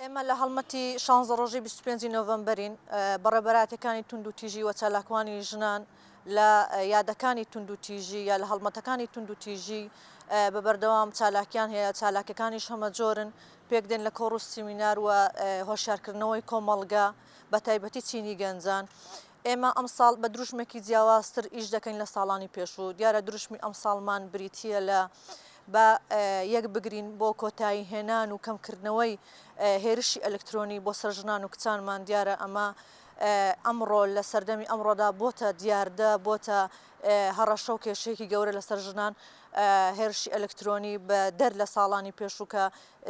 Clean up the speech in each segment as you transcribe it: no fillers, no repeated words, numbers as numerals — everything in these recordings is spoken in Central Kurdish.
ئێمە لە هەڵمەتی 16 ڕۆژی 25 نۆڤەمبەرین بەڕێبەراتەکانی تونند و تیژی و چالاکوانی ژنان لە یادەکانی تونند و تیژی یا لە هەڵمەتەکانی تونند و تیژی بە بەردەوام چالاکیان هەیە، چالاکەکانیش هەمە جۆرن، پێک دێن لە کۆڕ و سیمینار و هۆشیارکردنەوەی کۆمەڵگا بە تایبەتی چینی گەنجان. ئێمە ئەم ساڵ بە دروشمێکی جیاوازتر ئیش دەکەین لە ساڵانی پێشوو. دیارە دروشمی ئەم ساڵمان بریتیە لە بە یەک بگرین بۆ کۆتایی هێنان و کەمکردنەوەی هێرشی ئەلکترۆنی بۆ سەر ژنان و کچانمان. دیارە ئەمە ئەمڕۆ لە سەردەمی ئەمڕۆدا بۆتە دیاردە، بۆتە هەڕەشە و کێشەیەکی گەورە لەسەر ژنان هێرشی ئەلکترۆنی بە دەر لە ساڵانی پێشوو کە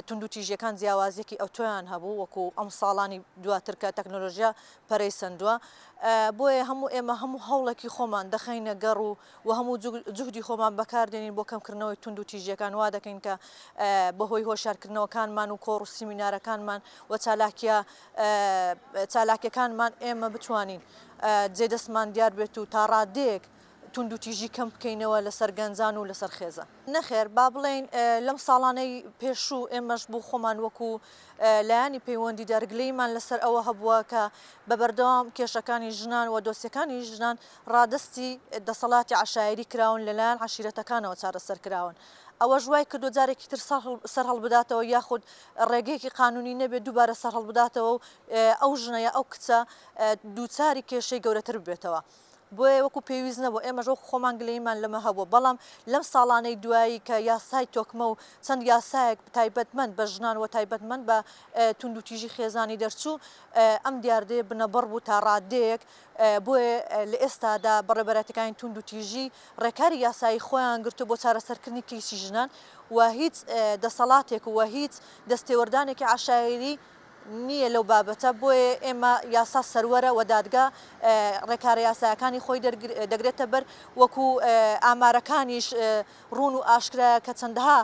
تونند و تیژیەکان جیاوازیەکی ئەوتۆیان هەبوو وەکو ئەم ساڵانی دواتر کە تەکنۆلۆژیا پەرەی سندووە. بۆیە هەموو ئێمە هەموو هەوڵێکی خۆمان دەخینە گەڕ و هەموو جوهدی خۆمان بەکاردێنین بۆ کەمکردنەوەی تونند و تیژیەکان. وا دەکەین کە بەهۆی هۆشیارکردنەوەکانمان و کۆڕ و سیمینارەکانمان و چالاکیەکانمان ئێمە بتوانین جێدەستمان دیار بێت و تا ڕادەیەک تونند و تیژی کەم بکەینەوە لەسەر گەنجان و لەسەر خێزە. نەخێر با بڵێن لەم ساڵانەی پێشوو ئێمەش بوو خۆمان وەکو لایانی پەیوەندی دەرگلەیمان لەسەر ئەوە هەبووە کە بە بەردەوام کێشەکانی ژنان و دۆسیەکانی ژنان ڕادستی دەسەڵاتی عەشایری کراون لەلایەن عەشیرەتەکانەوە چارەسەر کراون. ئەوە ژوای کردو جارێکی تر سەر هەڵبداتەوە یاخود ڕێگەیەکی قانونی نەبێت دووبارە سەر هەڵبداتەوە و ئەو ژنە یا ئەو کچە دووچاری کێشەی گەورەتر بێتەوە. بۆیە وەکو پێویست نەبوو ئێمەش وەکو خۆمان گلەیمان لەمە هەبووە. بەڵام لەم ساڵانەی دوایی کە یاسای تۆکمە و چەند یاسایەک تایبەتمەند بە ژنان و تایبەتمەند بە تونند و تیژی خێزانی دەرچوو، ئەم دیاردەیە بنەبڕ بوو تا ڕادەیەک. بۆیە لە ئێستادا بەڕێبەراتەکانی تونند و تیژی ڕێکاری یاسایی خۆیان گرتو بۆ چارەسەرکردنی کەیسی ژنان و هیچ دەسەڵاتێک و هیچ دەستێوەردانێکی عەشایری نییە لەو بابەتە. بۆیە ئێمە یاسا سەروەرە و دادگا ڕێکارە یاسایەکانی خۆی دەگرێتە بەر، وەکو ئامارەکانیش ڕوون و ئاشکرایە کە چەندەها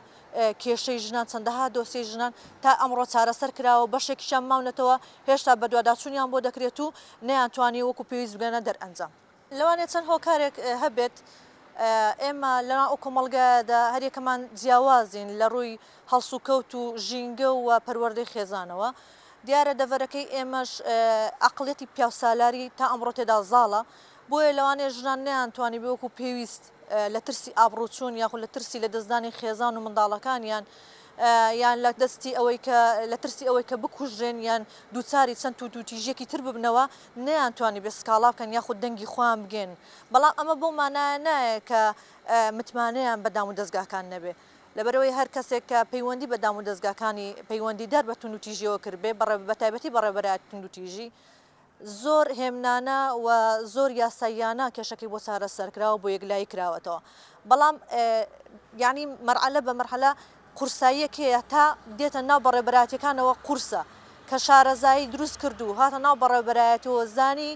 کێشەی ژنان چەندەها دۆسیەی ژنان تا ئەمڕۆ چارەسەر کراوە، بەشێکیشان ماونەتەوە هێشتا بە دوواداچوونیان بۆ دەکرێت و نەیانتوانی وەکو پێویست بگەنە دەرئەنجام. لەوانێت چەند هۆکارێک هەبێت ئێمە لەنا ئەو کۆمەڵگایەدا هەریەکەمان جیاوازین لە ڕووی هەڵسوکەوت و ژینگە و پەروەردەی خێزانەوە. دیارە دەڤەرەکەی ئێمەش عەقڵێتی پیاوسالاری تا ئەمڕۆ تێدا زاڵە، بۆیە لەوانەیە ژنان نەیانتوانی بێ وەکو پێویست لە ترسی ئابڕوچوون یاخود لە ترسی لە دەستدانی خێزان و منداڵەکانیان یان لە دەستی ئەوەی کە لە ترسی ئەوەی کە بکوژرێن یان دووچاری چەند تونند و تیژیەکی تر ببنەوە نەیانتوانی بێ سکاڵا بکەن یاخود دەنگی خۆیان بگێن. بەڵام ئەمە بۆ مانایە نایە کە متمانەیان بەدام و دەستگاکان نەبێ. لەبەرەوەی هەر کەسێک کە پەیوەندی بەدام و دەستگاکانی پەیوەندی دەر بە تونند و تیژیەوە کردبێ بە تایبەتی بەڕێبەرایەتی تونند و تیژی زۆر هێمنانە و زۆر یاساییانە کێشەکەی بۆ چارەسەرکراوە بۆ یەکلایی کراوەتەوە. بەڵام یعنی مەرحەلە بە مەرحەلە قورساییەک هەیە تا دێتە ناو بەڕێبەرایەتیەکانەوە قورسە کە شارەزایی دروست کردو هاتە ناو بەڕێبەرایەتیەوە زانی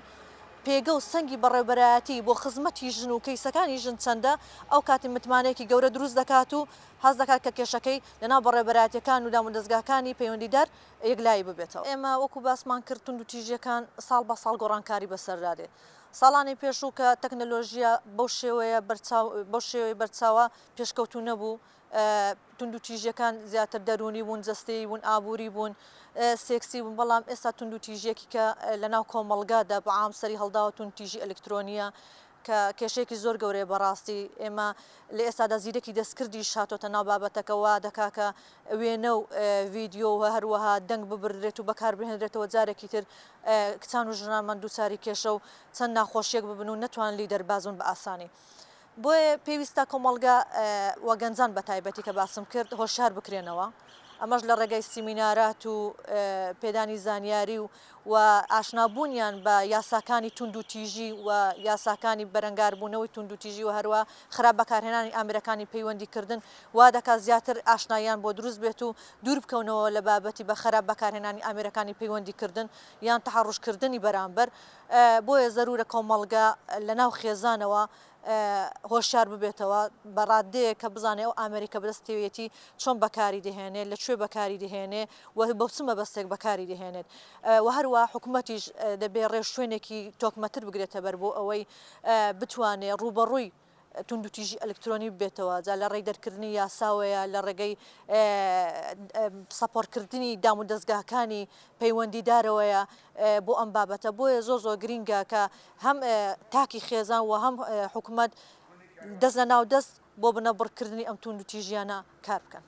پێگە و سەنگی بەڕێبەرایەتی بۆ خزمەتی ژن و کەیسەکانی ژن چەندە، ئەو کاتی متمانەیەکی گەورە دروست دەکات و هەز دەکات کە کێشەکەی لەناو بەڕێبەرایەتیەکان و دام و دەستگاکانی پەیوەندیدار یەکلایی ببێتەوە. ئێمە وەکو باسمان کرد تونند و تیژیەکان ساڵ بە ساڵ گۆڕانکاری بەسەردادێ. ساڵانی پێشوو کە تەکنەلۆژیا بەو شێوەیە بەرچاوە پێشکەوتوو نەبوو، تونند و تیژیەکان زیاتر دەرونی بوون، جەستەیی بوون، ئابووری بوون، سێکسی بوون. بەڵام ئێستا تونند و تیژیەکی کە لەناو کۆمەڵگادا بە عام سەری هەڵداوە تونند و تیژی ئەلکترۆنیە کە کێشەیەکی زۆر گەورەیە بەڕاستی. ئێمە لە ئێستادا زیرەکی دەستکردیش هاتۆتە ناو بابەتەکەەوە دەکا کە وێنە و ڤیددیۆ و هەروەها دەنگ ببردرێت و بەکاربهێنرێتەوە جارێکی تر کچان و ژنانمان دووچاری کێشە و چەند ناخۆشیەک ببن و نەتوان لی دەربازون بە ئاسانی. بۆیە پێویستە کۆمەڵگا و گەنجان بە تایبەتی کە باسم کرد هۆشیار بکرێنەوە. ئەمەش لە ڕێگەی سیمینارات و پێدانی زانیاری و ئاشنابوونیان بە یاساکانی تونند و تیژی و یاساکانی بەرەنگاربوونەوەی تونند و تیژی و هەروە خراپ بەکارهێنانی ئامرەکانی پەیوەندیکردن وا دەکات زیاتر ئاشنایان بۆ دروست بێت و دوور بکەونەوە لە بابەتی بە خراپ بەکارهێنانی ئامرەکانی پەیوەندیکردن یان تەحەڕوشکردنی بەرامبەر. بۆیە زەرورە کۆمەڵگا لەناو خێزانەوە هۆشیار ببێتەوە بە ڕادەیە کە بزانێ ئەو ئامریکا بەدەستێوێتی چۆن بەکاری دەهێنێت، لەکوێ بەکاری دەهێنێ و بەو چ مەبەستێک بەکاری دەهێنێت. و هەروە حکوومەتیش دەبێ ڕێژ شوێنێکی تۆکمەتر بگرێتە بەر بۆ ئەوەی بتوانێت ڕوبەڕووی توندوتیژی ئەلکترۆنی بێتەوە جا لە ڕێی دەرکردنی یاساوەیە لە ڕێگەی سەپۆرتکردنی دام و دەستگاکانی پەیوەندیدارەوەیە بۆ ئەم بابەتە بۆیە زۆر گرینگە کە هەم تاکی خێزان و هەم حکوومەت دەست لە ناو دەست بۆ بنەبڕکردنی ئەم توندوتیژیانە کار بکەن.